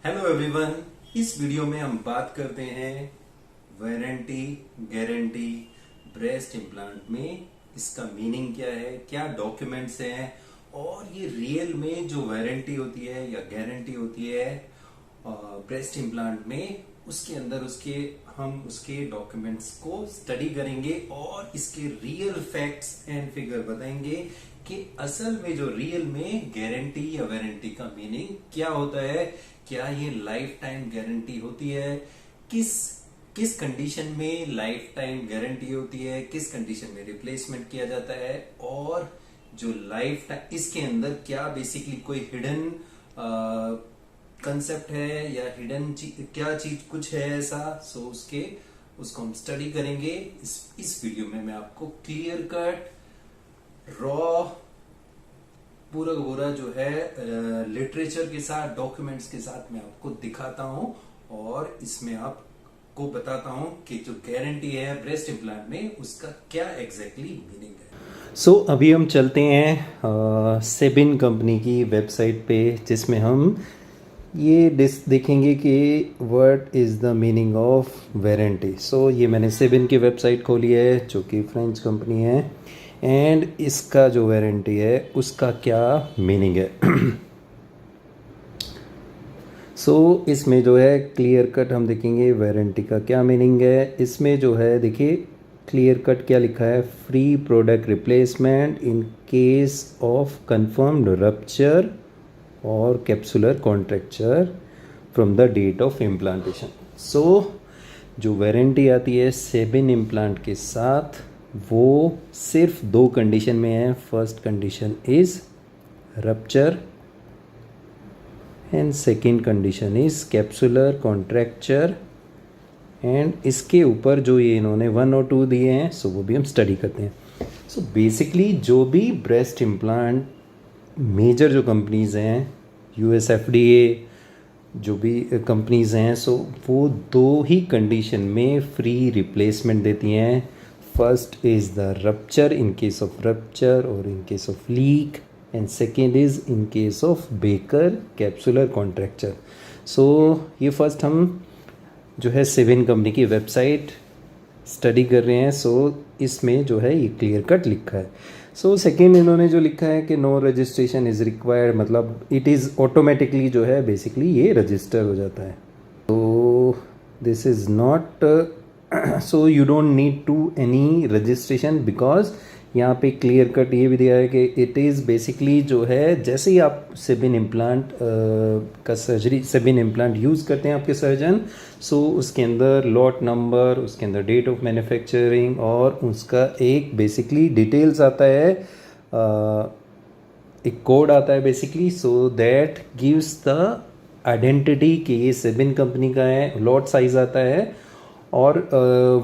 Hello everyone. इस video में हम बात करते हैं वारंटी गारंटी ब्रेस्ट इम्प्लांट में इसका मीनिंग क्या है, क्या डॉक्यूमेंट्स हैं और ये रियल में जो वारंटी होती है या गारंटी होती है ब्रेस्ट इम्प्लांट में उसके अंदर हम उसके डॉक्यूमेंट्स को स्टडी करेंगे और इसके रियल फैक्ट्स एंड फिगर बताएंगे कि असल में जो रियल में गारंटी या वारंटी का मीनिंग क्या होता है, क्या ये लाइफ टाइम गारंटी होती है, किस किस कंडीशन में लाइफ टाइम गारंटी होती है, किस कंडीशन में रिप्लेसमेंट किया जाता है और जो लाइफ टाइम इसके अंदर क्या बेसिकली कोई हिडन कंसेप्ट है या हिडन क्या चीज कुछ है ऐसा। उसको हम स्टडी करेंगे इस वीडियो में। मैं आपको क्लियर कट रॉ पूरा का पूरा जो है लिटरेचर के साथ डॉक्यूमेंट्स के साथ मैं आपको दिखाता हूं और इसमें आपको बताता हूं कि जो गारंटी है ब्रेस्ट इम्प्लांट में उसका क्या एग्जैक्टली मीनिंग है। अभी हम चलते हैं सेबिन कंपनी की वेबसाइट पे जिसमें हम ये देखेंगे कि what is the meaning of warranty. ये मैंने सेबिन की वेबसाइट खोली है जो कि फ्रेंच कंपनी है एंड इसका जो वारंटी है उसका क्या मीनिंग है। इसमें जो है क्लियर कट हम देखेंगे वारंटी का क्या मीनिंग है। इसमें जो है देखिए क्लियर कट क्या लिखा है, free product replacement in case of confirmed rupture और capsular contracture from the date of implantation. जो वारंटी आती है सेबिन इम्प्लांट के साथ वो सिर्फ दो कंडीशन में है। First condition is rupture and second condition is capsular contracture and इसके ऊपर जो ये इन्होंने 1 और 2 दिए हैं वो भी हम स्टडी करते हैं। बेसिकली जो भी ब्रेस्ट इम्प्लांट मेजर जो कंपनीज़ हैं US FDA जो भी कंपनीज़ हैं वो दो ही कंडीशन में फ्री रिप्लेसमेंट देती हैं। First is the rupture in case of rupture और in case of leak and second is in case of Baker capsular contracture. ये फर्स्ट हम जो है सेबिन कंपनी की वेबसाइट स्टडी कर रहे हैं। इसमें जो है ये क्लियर कट लिखा है। सेकेंड इन्होंने जो लिखा है कि नो रजिस्ट्रेशन इज़ रिक्वायर्ड, मतलब इट इज़ ऑटोमेटिकली जो है बेसिकली ये रजिस्टर हो जाता है। This is not you don't need to any registration because यहाँ पे क्लियर कट ये भी दिया है कि इट इज़ बेसिकली जो है जैसे ही आप Sabin implant Sabin implant use करते हैं आपके सर्जन, उसके अंदर लॉट नंबर, उसके अंदर डेट ऑफ मैन्युफैक्चरिंग और उसका एक बेसिकली डिटेल्स आता है, एक कोड आता है basically, that gives the identity कि ये सेबिन कंपनी का है। लॉट साइज आता है और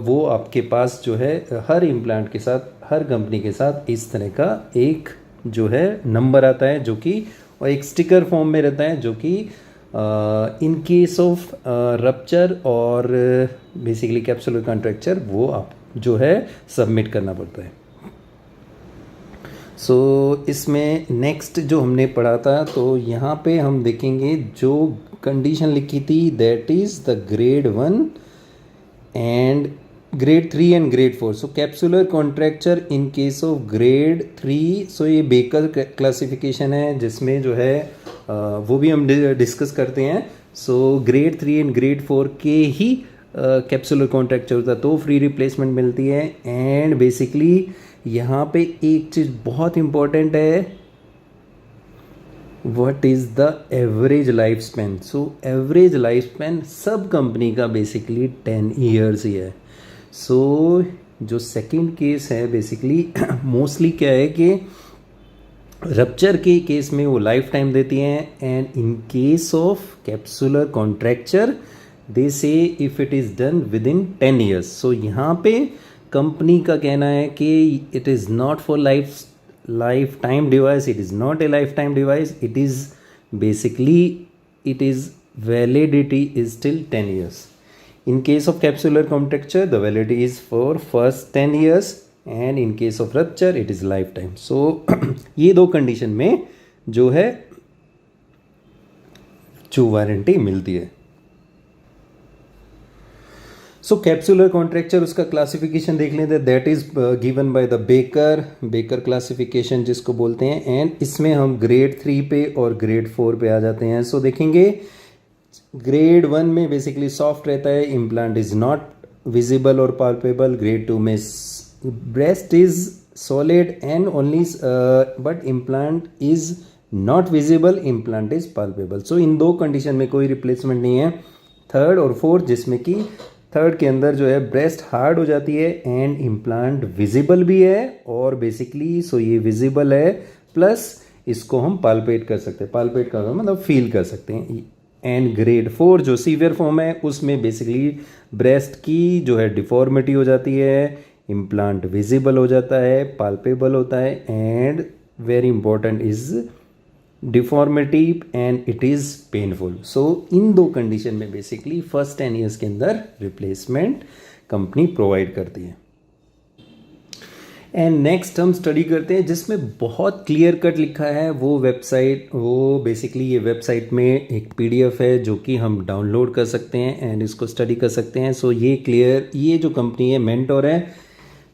वो आपके पास जो है हर इम्प्लांट के साथ हर कंपनी के साथ इस तरह का एक जो है नंबर आता है जो कि एक स्टिकर फॉर्म में रहता है जो कि इन केस ऑफ रप्चर और बेसिकली कैप्सुलर कॉन्ट्रैक्चर वो आप जो है सबमिट करना पड़ता है। इसमें नेक्स्ट जो हमने पढ़ा था यहाँ पे हम देखेंगे जो कंडीशन लिखी थी that is the grade 1 and grade 3 and grade 4. Capsular contracture in case of grade 3, ये बेकर क्लासिफिकेशन है जिसमें जो है वो भी हम डिस्कस करते हैं। ग्रेड 3 एंड ग्रेड 4 के ही कैप्सुलर कॉन्ट्रैक्चर होता है तो फ्री रिप्लेसमेंट मिलती है। एंड बेसिकली यहाँ पे एक चीज़ बहुत इम्पॉर्टेंट है, what is the average life span. Average life span सब कंपनी का बेसिकली 10 ईयर्स ही है। जो सेकंड केस है बेसिकली मोस्टली क्या है कि रप्चर के केस में वो लाइफ टाइम देती हैं and in case of capsular contracture they say if it is done within 10 years. यहाँ पे कंपनी का कहना है कि it is not for lifetime device, it is not a lifetime device, it is basically it is validity is till 10 years. In case of capsular contracture the validity is for first 10 years and in case of rupture it is lifetime. ये दो condition में जो है जो warranty मिलती है। सो capsular contracture, उसका classification देख लेते हैं। That is given by the baker classification जिसको बोलते हैं। एंड इसमें हम ग्रेड 3 पे और ग्रेड 4 पे आ जाते हैं। सो देखेंगे ग्रेड 1 में बेसिकली सॉफ्ट रहता है, इम्प्लांट इज नॉट विजिबल और पाल्पेबल। ग्रेड 2 में breast is solid and only but implant is not visible, implant is palpable. So in दो कंडीशन में कोई रिप्लेसमेंट नहीं है। थर्ड और फोर्थ, जिसमें कि थर्ड के अंदर जो है ब्रेस्ट हार्ड हो जाती है एंड इम्प्लांट विजिबल भी है और बेसिकली सो ये विजिबल है प्लस इसको हम पाल्पेट कर सकते हैं। पाल्पेट का मतलब फील कर सकते हैं। एंड ग्रेड 4 जो सीवियर फॉर्म है उसमें बेसिकली ब्रेस्ट की जो है डिफॉर्मिटी हो जाती है, इम्प्लांट विजिबल हो जाता है, पाल्पेबल होता है and very important is deformity and it is painful. So in दो कंडीशन में बेसिकली फर्स्ट 10 ईयर्स के अंदर रिप्लेसमेंट कंपनी प्रोवाइड करती है। एंड नेक्स्ट हम स्टडी करते हैं जिसमें बहुत क्लियर कट लिखा है। वो वेबसाइट, वो बेसिकली ये वेबसाइट में एक PDF है जो कि हम डाउनलोड कर सकते हैं एंड इसको स्टडी कर सकते हैं। सो ये क्लियर, ये जो कंपनी है मेंटोर है,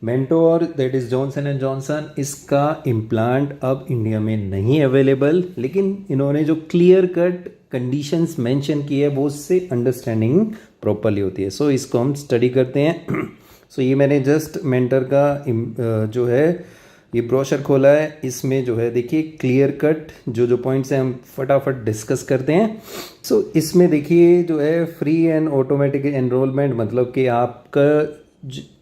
mentor that is Johnson and Johnson. इसका इम्प्लांट अब इंडिया में नहीं अवेलेबल, लेकिन इन्होंने जो क्लियर कट कंडीशंस मेंशन की है वो उससे अंडरस्टैंडिंग प्रॉपरली होती है। सो इसको हम स्टडी करते हैं। सो ये मैंने जस्ट मेंटर का जो है ये ब्रोशर खोला है। इसमें जो है देखिए क्लियर कट जो जो पॉइंट्स हैं हम फटाफट डिस्कस करते हैं। सो इसमें देखिए जो है फ्री एंड ऑटोमेटिक एनरोलमेंट, मतलब कि आपका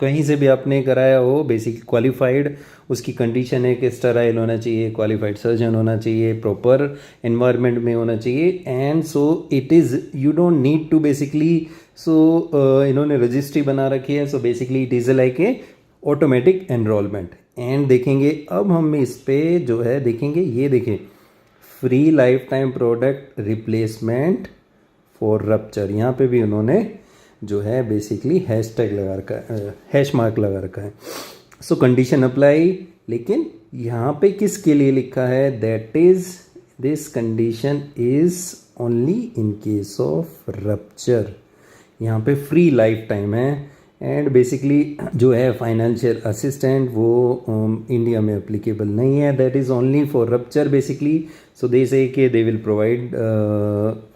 कहीं से भी आपने कराया हो बेसिक क्वालिफाइड, उसकी कंडीशन है कि स्टेराइल होना चाहिए, क्वालिफाइड सर्जन होना चाहिए, प्रॉपर एनवायरनमेंट में होना चाहिए and so it is you don't need to basically so इन्होंने रजिस्ट्री बना रखी है। So basically it is like a automatic enrolment. And देखेंगे अब हम इस पे जो है देखेंगे, ये देखें free life time product replacement for rupture, यहाँ पे भी उन्होंने जो है बेसिकली हैशटैग लगा रखा है, हैश मार्क लगा रखा है। सो कंडीशन अप्लाई, लेकिन यहाँ पे किसके लिए लिखा है, that is this condition is only in case of rupture. यहाँ पे फ्री लाइफ टाइम है एंड बेसिकली जो है फाइनेंशियल असिस्टेंट वो इंडिया में एप्लीकेबल नहीं है, that is only for rupture basically. So they say कि they will provide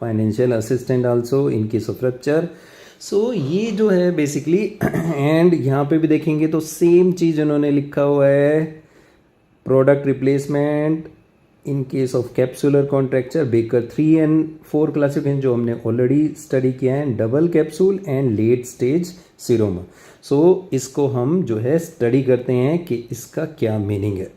financial assistant also in case of rupture. So ये जो है बेसिकली एंड यहाँ पे भी देखेंगे तो सेम चीज़ उन्होंने लिखा हुआ है, product replacement in case of capsular contracture Baker 3 and 4 classification जो हमने ऑलरेडी स्टडी किया है, double capsule and late stage seroma. So इसको हम जो है स्टडी करते हैं कि इसका क्या मीनिंग है।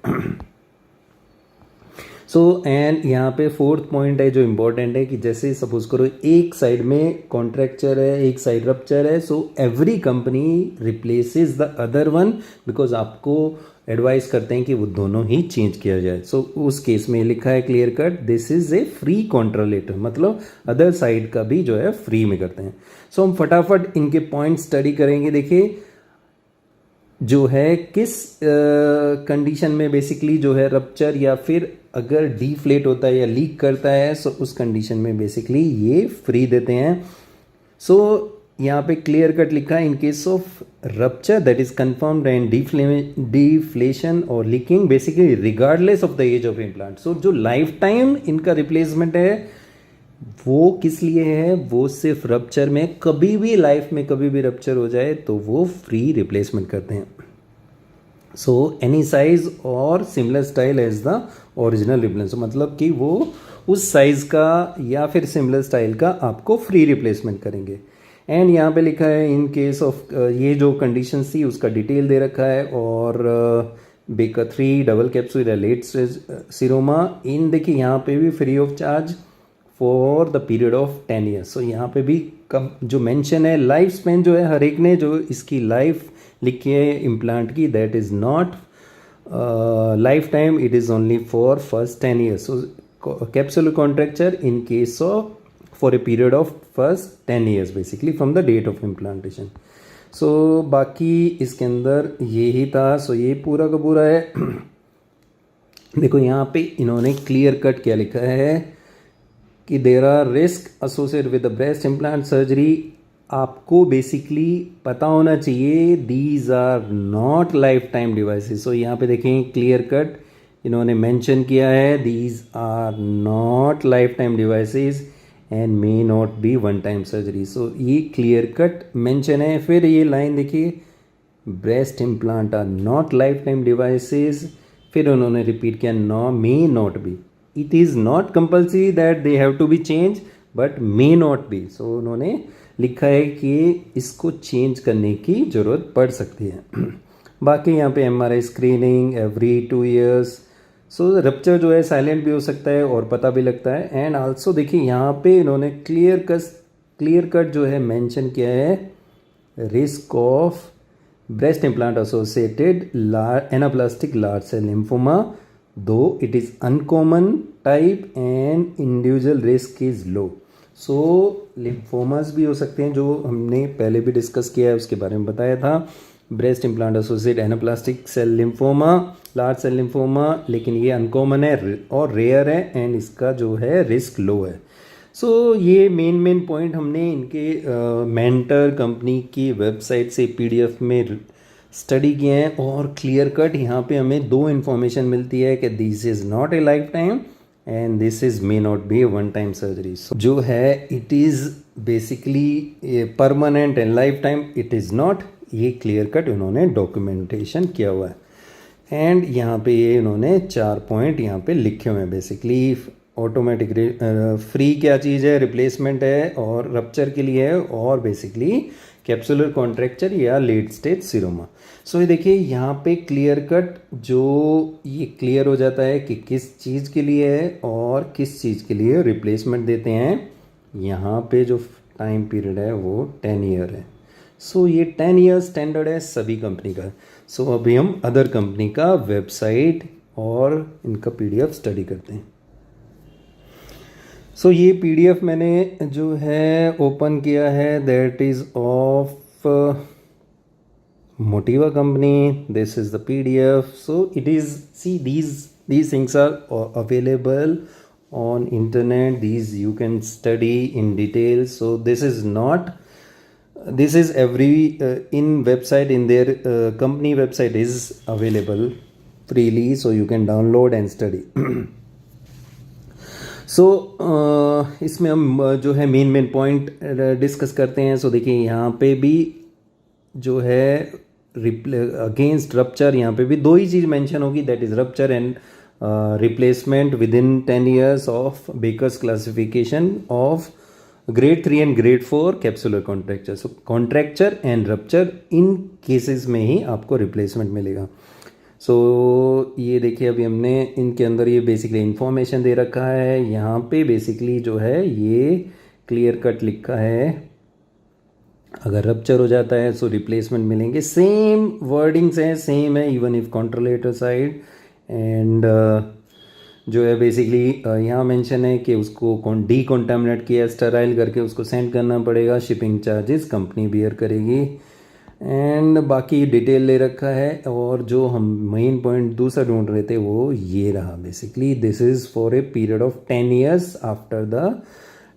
सो एंड यहाँ पे फोर्थ पॉइंट है जो इम्पोर्टेंट है कि जैसे सपोज करो एक साइड में कॉन्ट्रैक्चर है, एक साइड रप्चर है, so every company replaces the other one because आपको एडवाइस करते हैं कि वो दोनों ही चेंज किया जाए। सो उस केस में लिखा है clear cut this is a free contralateral, मतलब अदर साइड का भी जो है फ्री में करते हैं। सो हम फटाफट इनके पॉइंट स्टडी करेंगे। देखिए जो है किस कंडीशन में बेसिकली जो है रप्चर या फिर अगर डीफ्लेट होता है या लीक करता है, सो उस कंडीशन में बेसिकली ये फ्री देते हैं। सो यहाँ पे क्लियर कट लिखा है in case of rupture that is confirmed and deflation और leaking basically regardless of the age of implant. So जो लाइफ टाइम इनका रिप्लेसमेंट है वो किस लिए है, वो सिर्फ रप्चर में, कभी भी लाइफ में कभी भी रप्चर हो जाए तो वो फ्री रिप्लेसमेंट करते हैं। सो एनी साइज और similar style as the original replacement, मतलब कि वो उस साइज का या फिर सिमिलर स्टाइल का आपको फ्री रिप्लेसमेंट करेंगे। एंड यहाँ पे लिखा है इन केस ऑफ ये जो कंडीशन थी उसका डिटेल दे रखा है और Baker 3 double capsule late seroma in देखिए यहाँ पे भी free of charge for the period of 10 years. So यहाँ पे भी कम जो मेंशन है लाइफ स्पेन जो है हर एक ने जो इसकी लाइफ लिखी है इम्प्लांट की that is not life time, it is only for first 10 years. So capsular contracture in case of for a period of first 10 years basically from the date of implantation. So बाकी इसके अंदर ये ही था। सो ये पूरा का पूरा है। देखो यहाँ पे इन्होंने क्लियर कट क्या लिखा है, कि there are risk associated with the breast implant surgery, आपको बेसिकली पता होना चाहिए these are not life time devices. So यहाँ पे देखें क्लियर कट इन्होंने मेंशन किया है these are not life time devices and may not be one time surgery. So ये क्लियर कट मेंशन है। फिर ये लाइन देखिए, breast implant are not life time devices, फिर उन्होंने रिपीट किया no may not be, it is not compulsory that they have to be change but may not be. So उन्होंने लिखा है कि इसको चेंज करने की ज़रूरत पड़ सकती है। बाकी यहाँ पे एमआरआई स्क्रीनिंग एवरी 2 years। सो रप्चर जो है साइलेंट भी हो सकता है और पता भी लगता है। एंड आल्सो देखिए यहाँ पे इन्होंने क्लियर कट जो है मेंशन किया है risk of breast implant associated anaplastic large cell lymphoma, though it is uncommon type and individual risk is low. So lymphomas भी हो सकते हैं जो हमने पहले भी डिस्कस किया है, उसके बारे में बताया था। Breast implant associated anaplastic cell lymphoma, large cell lymphoma, लेकिन ये अनकॉमन है और रेयर है एंड इसका जो है रिस्क लो है। सो ये मेन पॉइंट हमने इनके मेंटर कंपनी की वेबसाइट से पीडीएफ में स्टडी किए हैं और क्लियर कट यहाँ पे हमें 2 इन्फॉर्मेशन मिलती है कि this is not a life time and this is may not B A one time surgery. जो है it is basically permanent and life time it is not, ये क्लियर कट उन्होंने डॉक्यूमेंटेशन किया हुआ है। एंड यहाँ पे ये उन्होंने 4 पॉइंट यहाँ पे लिखे हुए हैं। बेसिकली ऑटोमेटिक फ्री क्या चीज़ है, रिप्लेसमेंट है और रप्चर के लिए है, और बेसिकली कैप्सुलर कॉन्ट्रैक्चर या लेट स्टेज सीरोमा। सो ये देखिए यहाँ पे क्लियर कट जो ये क्लियर हो जाता है कि किस चीज़ के लिए है और किस चीज़ के लिए रिप्लेसमेंट देते हैं। यहाँ पे जो टाइम पीरियड है वो 10 ईयर है। सो ये 10 ईयर स्टैंडर्ड है सभी कंपनी का। सो अभी हम अदर कंपनी का वेबसाइट और इनका पीडीएफ स्टडी करते हैं। सो ये पीडीएफ मैंने जो है ओपन किया है, that is of Motiva company. This is the PDF. So it is see these things are available on internet, these you can study in detail. So this is every in website, in their company website is available freely, so you can download and study. सो इसमें हम जो है main point discuss करते हैं। सो देखिए यहाँ पे भी जो है अगेंस्ट रप्चर यहाँ पे भी 2 ही चीज़ मेंशन होगी, that is rupture and replacement within 10 years of Baker's classification of grade 3 and grade 4 capsular contracture. So contracture and rupture in cases में ही आपको रिप्लेसमेंट मिलेगा। सो ये देखिए अभी हमने इनके अंदर ये बेसिकली इंफॉर्मेशन दे रखा है। यहाँ पे बेसिकली जो है ये क्लियर कट लिखा है, अगर रप्चर हो जाता है सो रिप्लेसमेंट मिलेंगे। सेम वर्डिंग्स हैं, सेम है इवन इफ कॉन्ट्रोलेटर साइड। एंड जो है बेसिकली यहाँ मेंशन है कि उसको डीकॉन्टामिनेट किया, स्टराइल करके उसको सेंड करना पड़ेगा, शिपिंग चार्जेस कंपनी बियर करेगी। एंड बाकी डिटेल ले रखा है। और जो हम मेन पॉइंट दूसरा ढूंढ रहे थे वो ये रहा, basically this is for a period of 10 years after the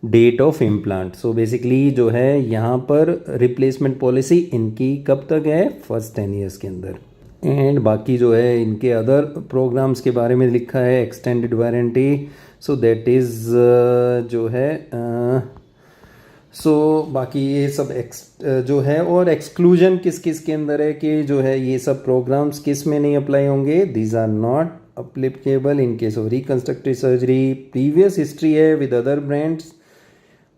date of implant. So basically जो है यहाँ पर रिप्लेसमेंट पॉलिसी इनकी कब तक है, फर्स्ट 10 years के अंदर। एंड बाकी जो है इनके अदर प्रोग्राम्स के बारे में लिखा है, extended warranty. So that is जो है सो बाकी ये सब जो है, और एक्सक्लूजन किस किस के अंदर है कि जो है ये सब प्रोग्राम्स किस में नहीं अप्लाई होंगे, these are not applicable in case of reconstructive surgery, previous history है with other brands,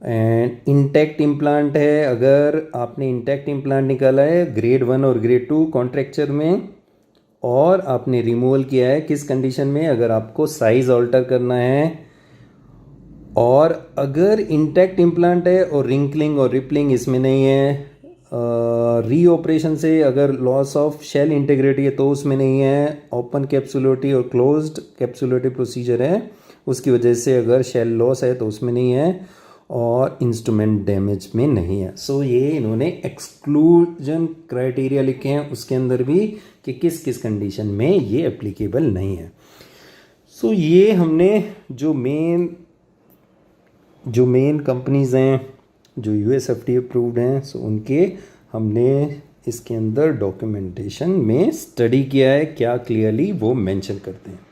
and intact implant है। अगर आपने इंटैक्ट इम्प्लांट निकाला है ग्रेड 1 और ग्रेड 2 कॉन्ट्रैक्चर में और आपने रिमूवल किया है किस कंडीशन में, अगर आपको साइज ऑल्टर करना है, और अगर इंटैक्ट इम्प्लांट है और रिंकलिंग और रिपलिंग इसमें नहीं है, री ऑपरेशन से अगर लॉस ऑफ शेल इंटीग्रिटी है तो उसमें नहीं है, ओपन कैप्सुलोटी और क्लोज्ड कैप्सुलोटी प्रोसीजर है उसकी वजह से अगर शेल लॉस है तो उसमें नहीं है, और इंस्ट्रूमेंट डैमेज में नहीं है। सो ये इन्होंने एक्सक्लूजन क्राइटेरिया लिखे हैं उसके अंदर भी कि किस किस कंडीशन में ये एप्लीकेबल नहीं है। सो ये हमने जो मेन जो मेन कंपनीज हैं जो यूएसएफडीए अप्रूव्ड हैं, सो उनके हमने इसके अंदर डॉक्यूमेंटेशन में स्टडी किया है, क्या क्लियरली वो मेंशन करते हैं।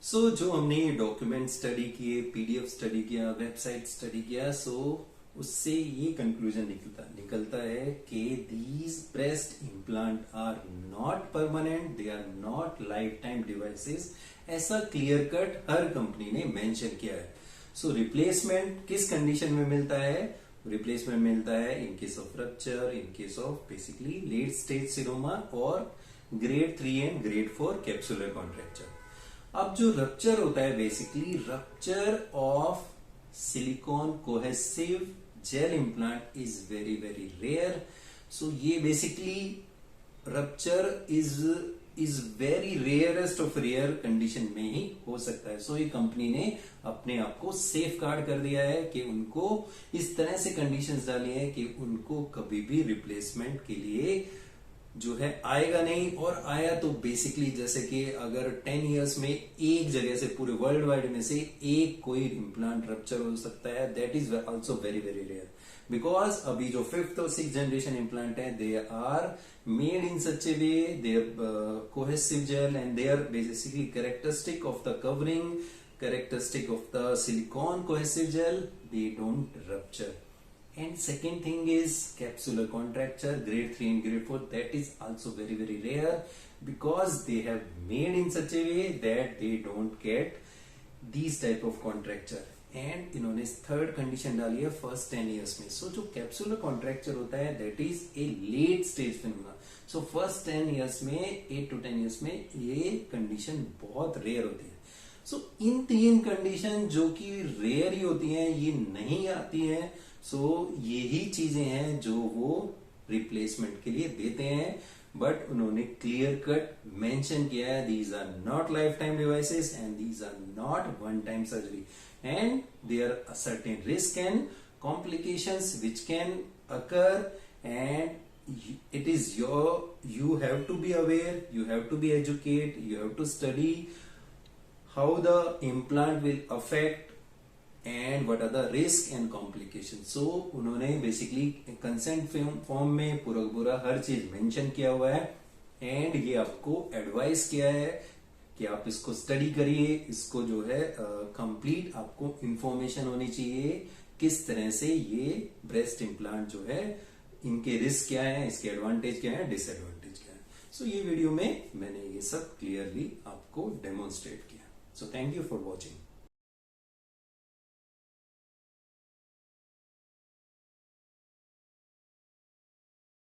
सो जो हमने डॉक्यूमेंट स्टडी किए, पीडीएफ स्टडी किया, वेबसाइट स्टडी किया, सो उससे ये कंक्लूजन निकलता है कि these breast implant are not permanent, they are not life time devices, ऐसा क्लियर कट हर कंपनी ने मेंशन किया है। सो रिप्लेसमेंट किस कंडीशन में मिलता है? रिप्लेसमेंट मिलता है in case of rupture, in case of basically late stage seroma और grade 3 and grade 4 capsular contracture. अब जो रप्चर होता है, basically rupture of silicone cohesive gel implant is very very rare. So ये basically rupture is very rarest of rare condition में ही हो सकता है। सो ये कंपनी ने अपने आप को सेफ गार्ड कर दिया है कि उनको इस तरह से कंडीशंस डाली है कि उनको कभी भी रिप्लेसमेंट के लिए जो है आएगा नहीं, और आया तो बेसिकली जैसे कि अगर 10 इयर्स में एक जगह से पूरे वर्ल्ड वाइड में से एक कोई इम्प्लांट रप्चर हो सकता है, that is also very very rare. Because अभी जो 5th और 6th जनरेशन इम्प्लांट है, they are made in such a way, they are cohesive gel and they are basically characteristic of the covering, characteristic of the silicone cohesive gel, they don't rupture. And second thing is capsular contracture, grade 3 and grade 4, that is also very very rare because they have made in such a way that they don't get these type of contracture. And इन्होंने third condition डाली है first 10 years में। सो जो capsular contracture होता है, that is a late stage phenomena. So first 10 years में, 8 to 10 years में ये कंडीशन बहुत रेयर होती है। सो इन 3 कंडीशन जो कि रेयर ही होती हैं, ये नहीं आती हैं। सो यही चीजें हैं जो वो रिप्लेसमेंट के लिए देते हैं, बट उन्होंने क्लियर कट मेंशन किया है these are not life time devices and these are not one time surgery and there are certain risk and complications which can occur, and it is you have to be aware, you have to be educated, you have to study how the implant will affect and what are the risk and complications. So उन्होंने basically consent form में पूरा हर चीज mention किया हुआ है, and ये आपको advice किया है कि आप इसको स्टडी करिए, इसको जो है कंप्लीट आपको इंफॉर्मेशन होनी चाहिए किस तरह से ये ब्रेस्ट इम्प्लांट जो है, इनके रिस्क क्या है, इसके एडवांटेज क्या है, डिसएडवांटेज क्या है। सो ये वीडियो में मैंने ये सब क्लियरली आपको डेमोन्स्ट्रेट किया। So thank you for watching.